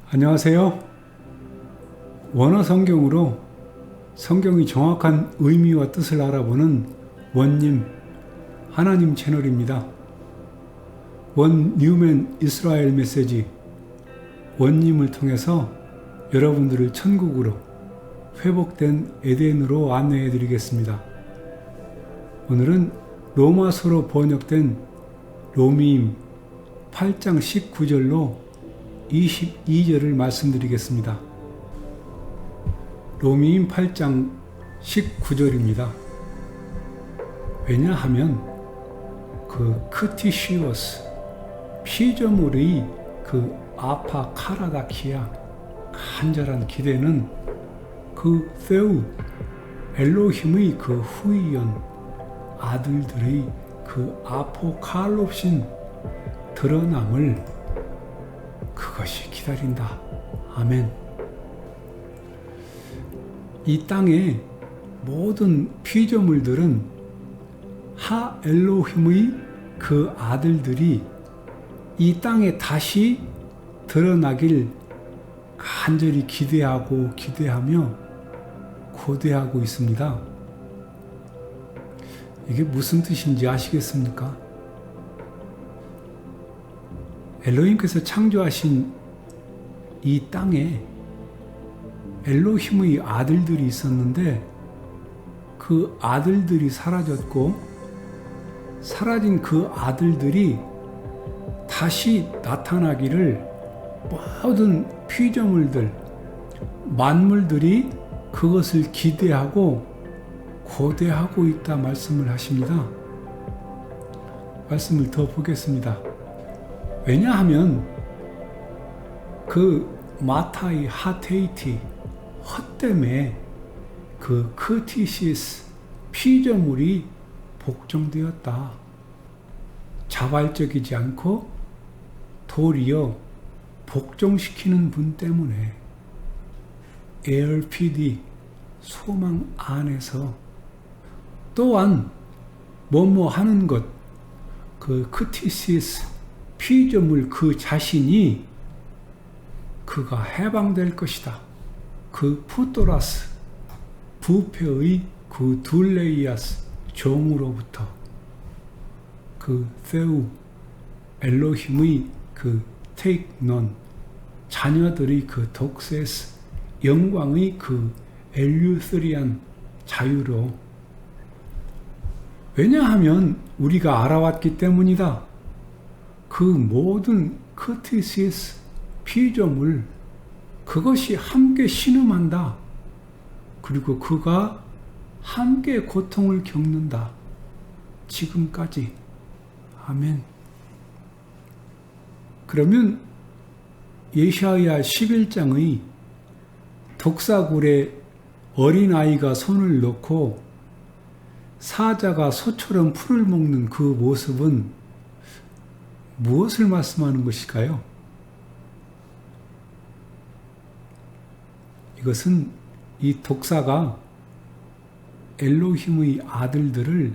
안녕하세요. 원어 성경으로 성경의 정확한 의미와 뜻을 알아보는 원님 하나님 채널입니다. 원 뉴맨 이스라엘 메시지 원님을 통해서 여러분들을 천국으로 회복된 에덴으로 안내해 드리겠습니다. 오늘은 로마서로 번역된 로미임 8장 19절로 22절을 말씀드리겠습니다. 로미임 8장 19절입니다. 왜냐하면 그 크티시오스 피조물의 그 아파카라다키아 간절한 기대는 그 세우 엘로힘의 그 후이연 아들들의 그 아포칼롭신 드러남을 그것이 기다린다. 아멘. 이 땅의 모든 피조물들은 하 엘로힘의 그 아들들이 이 땅에 다시 드러나길 간절히 기대하며 고대하고 있습니다. 이게 무슨 뜻인지 아시겠습니까? 엘로힘께서 창조하신 이 땅에 엘로힘의 아들들이 있었는데 그 아들들이 사라졌고 사라진 그 아들들이 다시 나타나기를 모든 피조물들, 만물들이 그것을 기대하고 고대하고 있다 말씀을 하십니다. 말씀을 더 보겠습니다. 왜냐하면 그 마타이 하테이티 헛됨에 그 크티시스 피조물이 복종되었다. 자발적이지 않고 도리어 복종시키는 분 때문에 ARPD 소망 안에서 또한 뭐뭐 하는 것 그 크티시스 피조물 그 자신이 그가 해방될 것이다. 그 푸토라스 부패의 그 둘레이아스 종으로부터 그 세우 엘로힘의 그 테이크논 자녀들의 그 독세스 영광의 그 엘유스리안 자유로 왜냐하면 우리가 알아왔기 때문이다. 그 모든 크티시스 피조물 그것이 함께 신음한다. 그리고 그가 함께 고통을 겪는다. 지금까지. 아멘. 그러면 예샤야 11장의 독사굴에 어린아이가 손을 넣고 사자가 소처럼 풀을 먹는 그 모습은 무엇을 말씀하는 것일까요? 이것은 이 독사가 엘로힘의 아들들을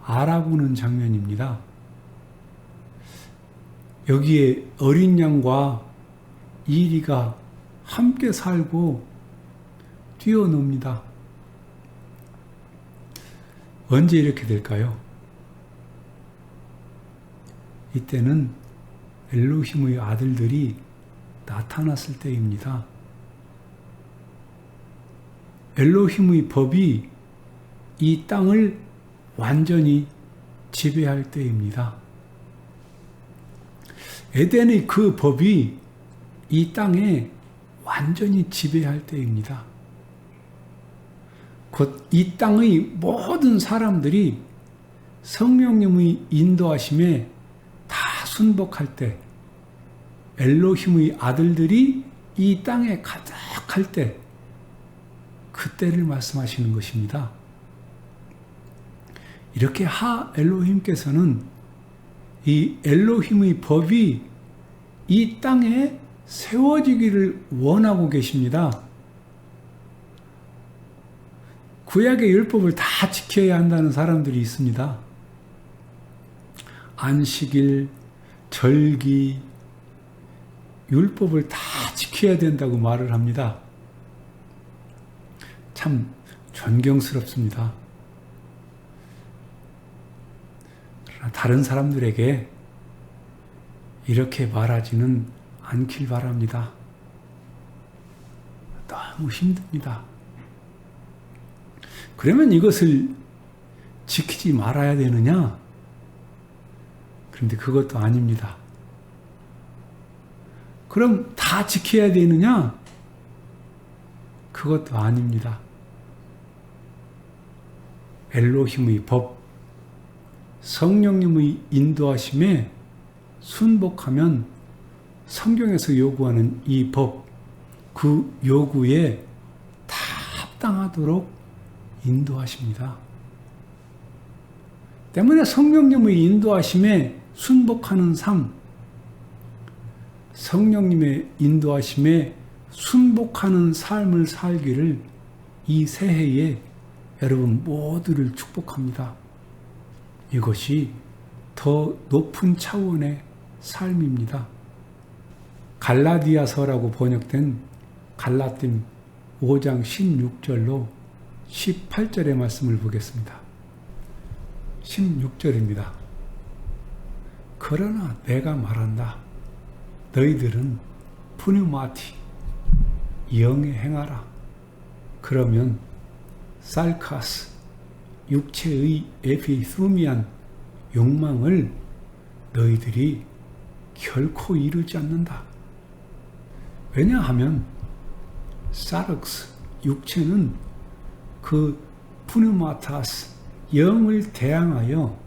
알아보는 장면입니다. 여기에 어린 양과 이리가 함께 살고 뛰어놉니다. 언제 이렇게 될까요? 이때는 엘로힘의 아들들이 나타났을 때입니다. 엘로힘의 법이 이 땅을 완전히 지배할 때입니다. 에덴의 그 법이 이 땅에 완전히 지배할 때입니다. 곧 이 땅의 모든 사람들이 성령님의 인도하심에 다 순복할 때 엘로힘의 아들들이 이 땅에 가득할 때 그때를 말씀하시는 것입니다. 이렇게 하 엘로힘께서는 이 엘로힘의 법이 이 땅에 세워지기를 원하고 계십니다. 구약의 율법을 다 지켜야 한다는 사람들이 있습니다. 안식일, 절기, 율법을 다 지켜야 된다고 말을 합니다. 참 존경스럽습니다. 그러나 다른 사람들에게 이렇게 말하지는 않길 바랍니다. 너무 힘듭니다. 그러면 이것을 지키지 말아야 되느냐? 그런데 그것도 아닙니다. 그럼 다 지켜야 되느냐? 그것도 아닙니다. 엘로힘의 법, 성령님의 인도하심에 순복하면 성경에서 요구하는 이 법, 그 요구에 다 합당하도록 인도하십니다. 때문에 성령님의 인도하심에 순복하는 삶, 성령님의 인도하심에 순복하는 삶을 살기를 이 새해에 여러분 모두를 축복합니다. 이것이 더 높은 차원의 삶입니다. 갈라디아서라고 번역된 갈라딘 5장 16절로 18절의 말씀을 보겠습니다. 16절입니다. 그러나 내가 말한다. 너희들은 푸뉴마티, 영에 행하라. 그러면 살카스, 육체의 에피수미안 욕망을 너희들이 결코 이루지 않는다. 왜냐하면 사르크스, 육체는 그 푸뉴마타스, 영을 대항하여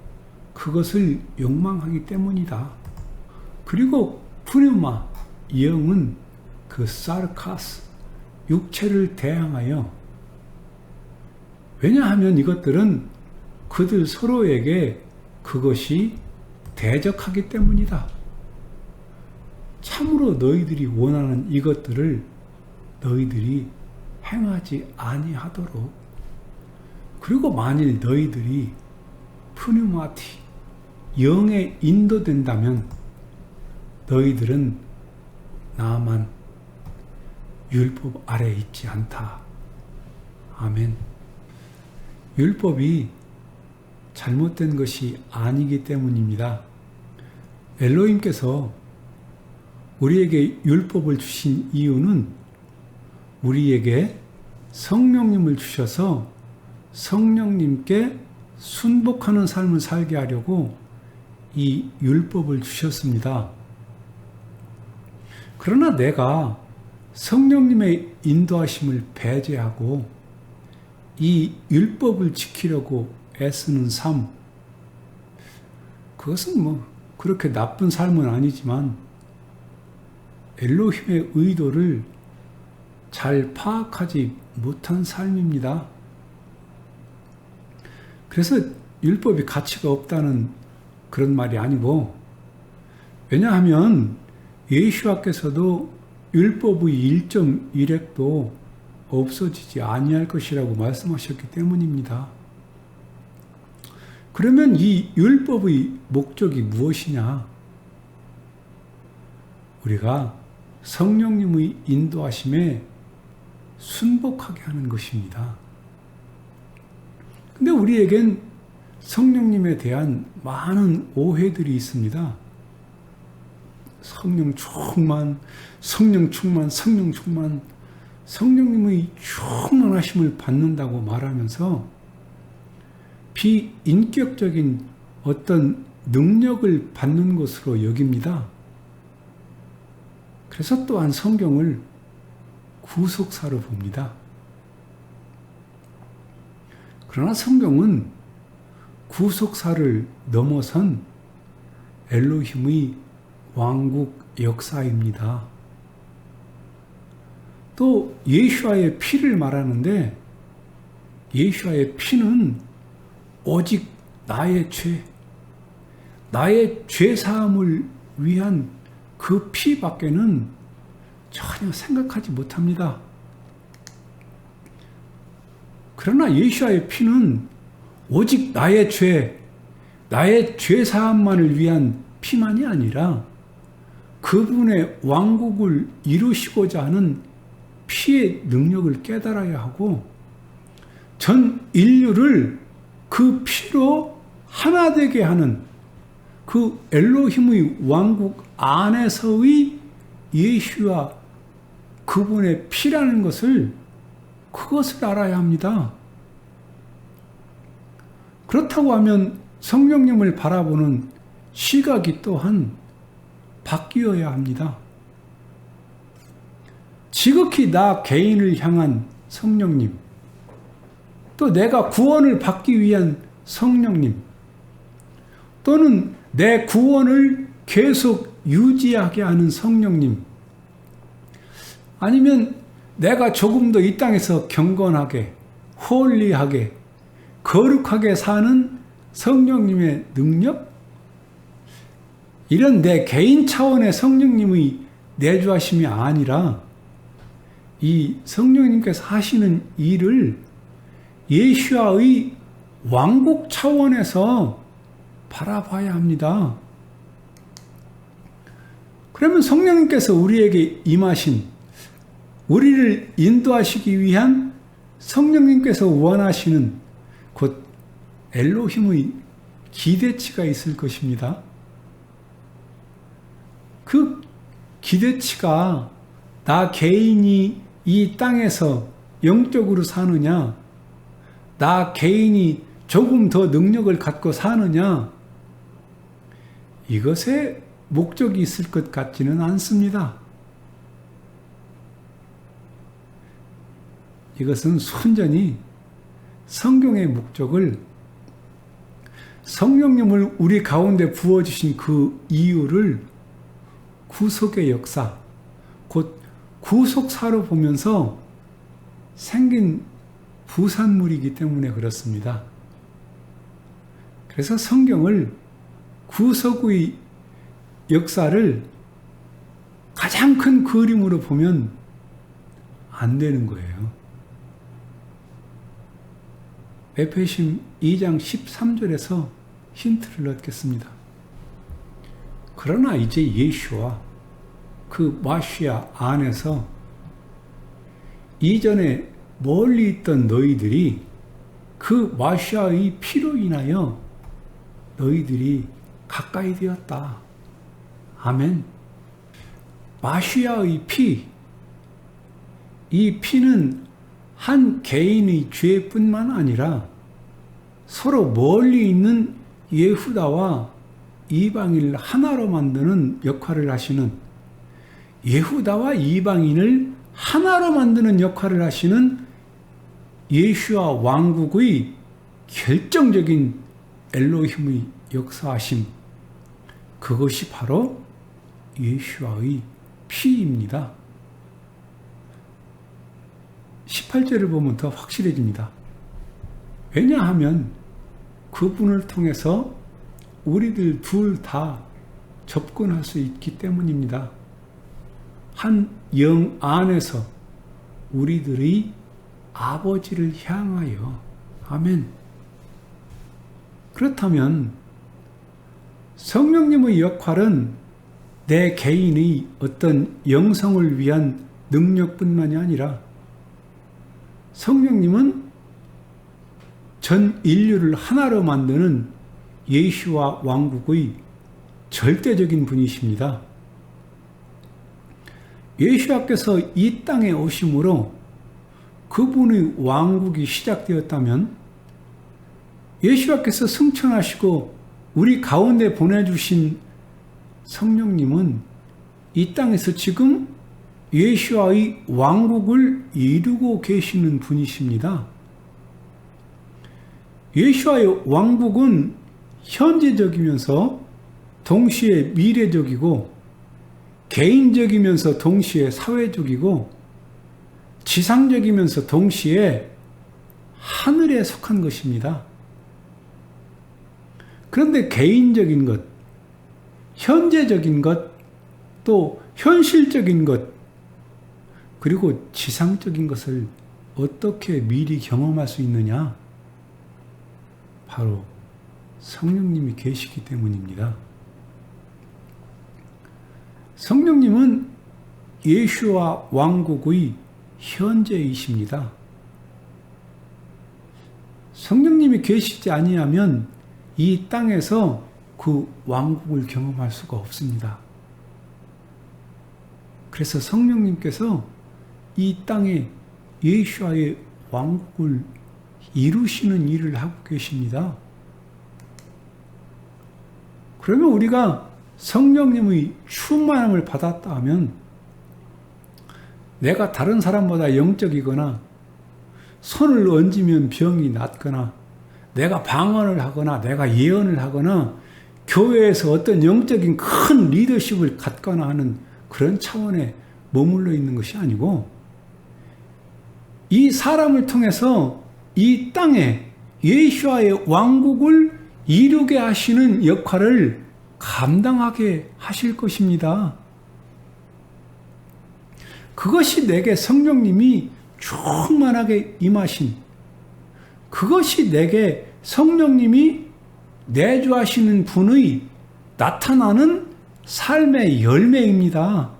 그것을 욕망하기 때문이다. 그리고 푸뉴마, 영은 그 사르카스, 육체를 대항하여, 왜냐하면 이것들은 그들 서로에게 그것이 대적하기 때문이다. 참으로 너희들이 원하는 이것들을 너희들이 행하지 아니하도록. 그리고 만일 너희들이 푸뉴마티, 영에 인도된다면 너희들은 나만 율법 아래에 있지 않다. 아멘. 율법이 잘못된 것이 아니기 때문입니다. 엘로힘께서 우리에게 율법을 주신 이유는 우리에게 성령님을 주셔서 성령님께 순복하는 삶을 살게 하려고 이 율법을 주셨습니다. 그러나 내가 성령님의 인도하심을 배제하고 이 율법을 지키려고 애쓰는 삶, 그것은 그렇게 나쁜 삶은 아니지만 엘로힘의 의도를 잘 파악하지 못한 삶입니다. 그래서 율법이 가치가 없다는 그런 말이 아니고, 왜냐하면 예수와께서도 율법의 1.1획도 없어지지 아니할 것이라고 말씀하셨기 때문입니다. 그러면 이 율법의 목적이 무엇이냐? 우리가 성령님의 인도하심에 순복하게 하는 것입니다. 근데 우리에겐 성령님에 대한 많은 오해들이 있습니다. 성령 충만, 성령 충만, 성령 충만, 성령님의 충만하심을 받는다고 말하면서 비인격적인 어떤 능력을 받는 것으로 여깁니다. 그래서 또한 성경을 구속사로 봅니다. 그러나 성경은 구속사를 넘어선 엘로힘의 왕국 역사입니다. 또 예수와의 피를 말하는데, 예수와의 피는 오직 나의 죄 사함을 위한 그 피밖에는 전혀 생각하지 못합니다. 그러나 예수와의 피는 오직 나의 죄 사함만을 위한 피만이 아니라 그 그분의 왕국을 이루시고자 하는 피의 능력을 깨달아야 하고 전 인류를 그 피로 하나 되게 하는 그 엘로힘의 왕국 안에서의 예수와 그분의 피라는 것을 그것을 알아야 합니다. 그렇다고 하면 성령님을 바라보는 시각이 또한 바뀌어야 합니다. 지극히 나 개인을 향한 성령님, 또 내가 구원을 받기 위한 성령님, 또는 내 구원을 계속 유지하게 하는 성령님, 아니면 내가 조금 더 이 땅에서 경건하게, 홀리하게, 거룩하게 사는 성령님의 능력? 이런 내 개인 차원의 성령님의 내주하심이 아니라 이 성령님께서 하시는 일을 예수와의 왕국 차원에서 바라봐야 합니다. 그러면 성령님께서 우리에게 임하신, 우리를 인도하시기 위한 성령님께서 원하시는 곧 엘로힘의 기대치가 있을 것입니다. 그 기대치가 나 개인이 이 땅에서 영적으로 사느냐, 나 개인이 조금 더 능력을 갖고 사느냐, 이것에 목적이 있을 것 같지는 않습니다. 이것은 순전히 성경의 목적을, 성령님을 우리 가운데 부어주신 그 이유를 구속의 역사, 곧 구속사로 보면서 생긴 부산물이기 때문에 그렇습니다. 그래서 성경을 구속의 역사를 가장 큰 그림으로 보면 안 되는 거예요. 에페소서 2장 13절에서 힌트를 얻겠습니다. 그러나 이제 예수와 그 마시아 안에서 이전에 멀리 있던 너희들이 그 마시아의 피로 인하여 너희들이 가까이 되었다. 아멘. 마시아의 피, 이 피는 한 개인의 죄뿐만 아니라 서로 멀리 있는 예후다와 이방인을 하나로 만드는 역할을 하시는, 예후다와 이방인을 하나로 만드는 역할을 하시는 예수와 왕국의 결정적인 엘로힘의 역사하심, 그것이 바로 예수와의 피입니다. 18절을 보면 더 확실해집니다. 왜냐하면 그분을 통해서 우리들 둘 다 접근할 수 있기 때문입니다. 한 영 안에서 우리들의 아버지를 향하여. 아멘. 그렇다면 성령님의 역할은 내 개인의 어떤 영성을 위한 능력뿐만이 아니라 성령님은 전 인류를 하나로 만드는 예수와 왕국의 절대적인 분이십니다. 예수께서 이 땅에 오심으로 그분의 왕국이 시작되었다면 예수께서 승천하시고 우리 가운데 보내주신 성령님은 이 땅에서 지금 예수와의 왕국을 이루고 계시는 분이십니다. 예수와의 왕국은 현재적이면서 동시에 미래적이고 개인적이면서 동시에 사회적이고 지상적이면서 동시에 하늘에 속한 것입니다. 그런데 개인적인 것, 현재적인 것, 또 현실적인 것, 그리고 지상적인 것을 어떻게 미리 경험할 수 있느냐? 바로 성령님이 계시기 때문입니다. 성령님은 예수와 왕국의 현재이십니다. 성령님이 계시지 아니하면 이 땅에서 그 왕국을 경험할 수가 없습니다. 그래서 성령님께서 이 땅에 예수와의 왕국을 이루시는 일을 하고 계십니다. 그러면 우리가 성령님의 충만함을 받았다 하면 내가 다른 사람보다 영적이거나 손을 얹으면 병이 낫거나 내가 방언을 하거나 내가 예언을 하거나 교회에서 어떤 영적인 큰 리더십을 갖거나 하는 그런 차원에 머물러 있는 것이 아니고 이 사람을 통해서 이 땅에 예수와의 왕국을 이루게 하시는 역할을 감당하게 하실 것입니다. 그것이 내게 성령님이 충만하게 임하신, 그것이 내게 성령님이 내주하시는 분의 나타나는 삶의 열매입니다.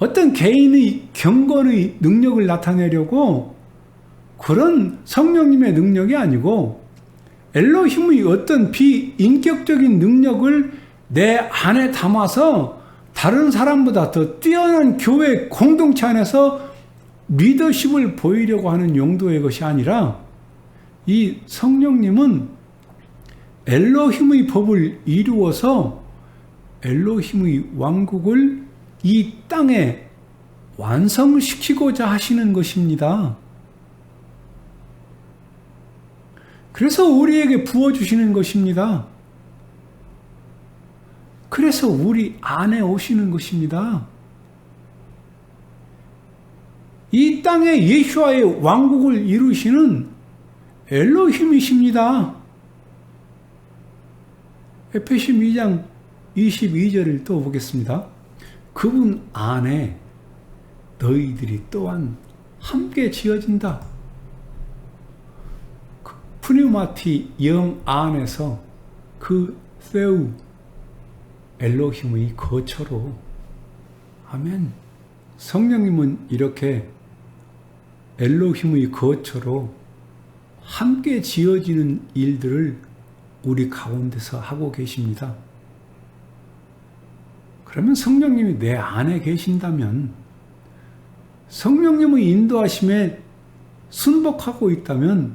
어떤 개인의 경건의 능력을 나타내려고 그런 성령님의 능력이 아니고 엘로힘의 어떤 비인격적인 능력을 내 안에 담아서 다른 사람보다 더 뛰어난 교회 공동체 안에서 리더십을 보이려고 하는 용도의 것이 아니라 이 성령님은 엘로힘의 법을 이루어서 엘로힘의 왕국을 이 땅에 완성시키고자 하시는 것입니다. 그래서 우리에게 부어주시는 것입니다. 그래서 우리 안에 오시는 것입니다. 이 땅에 예수와의 왕국을 이루시는 엘로힘이십니다. 에베소서 2장 22절을 또 보겠습니다. 그분 안에 너희들이 또한 함께 지어진다. 그 프뉴마티 영 안에서 그 세우 엘로힘의 거처로. 아멘. 성령님은 이렇게 엘로힘의 거처로 함께 지어지는 일들을 우리 가운데서 하고 계십니다. 그러면 성령님이 내 안에 계신다면, 성령님의 인도하심에 순복하고 있다면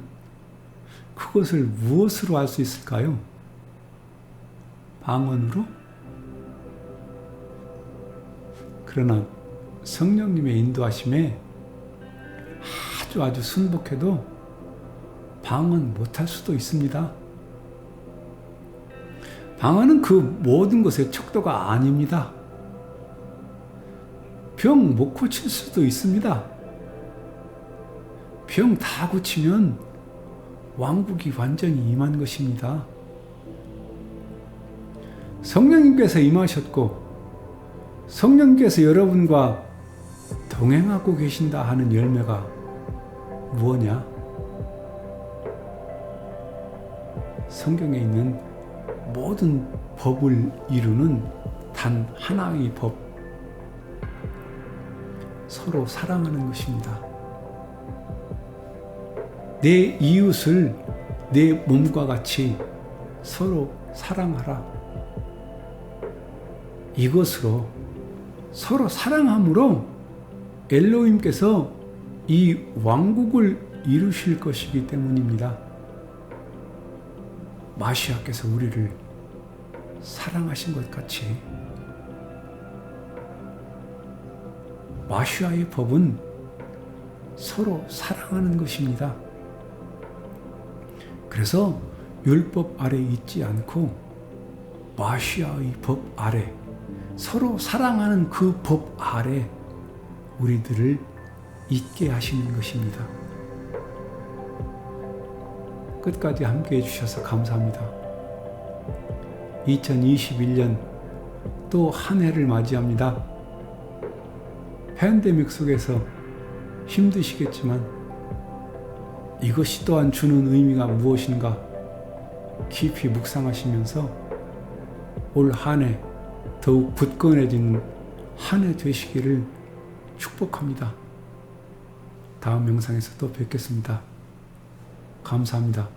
그것을 무엇으로 할 수 있을까요? 방언으로? 그러나 성령님의 인도하심에 아주 순복해도 방언 못할 수도 있습니다. 방언은 그 모든 것의 척도가 아닙니다. 병 못 고칠 수도 있습니다. 병 다 고치면 왕국이 완전히 임한 것입니다. 성령님께서 임하셨고 성령께서 여러분과 동행하고 계신다 하는 열매가 무엇냐? 성경에 있는 모든 법을 이루는 단 하나의 법, 서로 사랑하는 것입니다. 내 이웃을 내 몸과 같이 서로 사랑하라. 이것으로 서로 사랑함으로 엘로힘께서 이 왕국을 이루실 것이기 때문입니다. 마시아께서 우리를 사랑하신 것 같이 마시아의 법은 서로 사랑하는 것입니다. 그래서 율법 아래 있지 않고 마시아의 법 아래, 서로 사랑하는 그 법 아래 우리들을 있게 하시는 것입니다. 끝까지 함께 해주셔서 감사합니다. 2021년 또 한 해를 맞이합니다. 팬데믹 속에서 힘드시겠지만 이것이 또한 주는 의미가 무엇인가 깊이 묵상하시면서 올 한 해 더욱 굳건해진 한 해 되시기를 축복합니다. 다음 영상에서 또 뵙겠습니다. 감사합니다.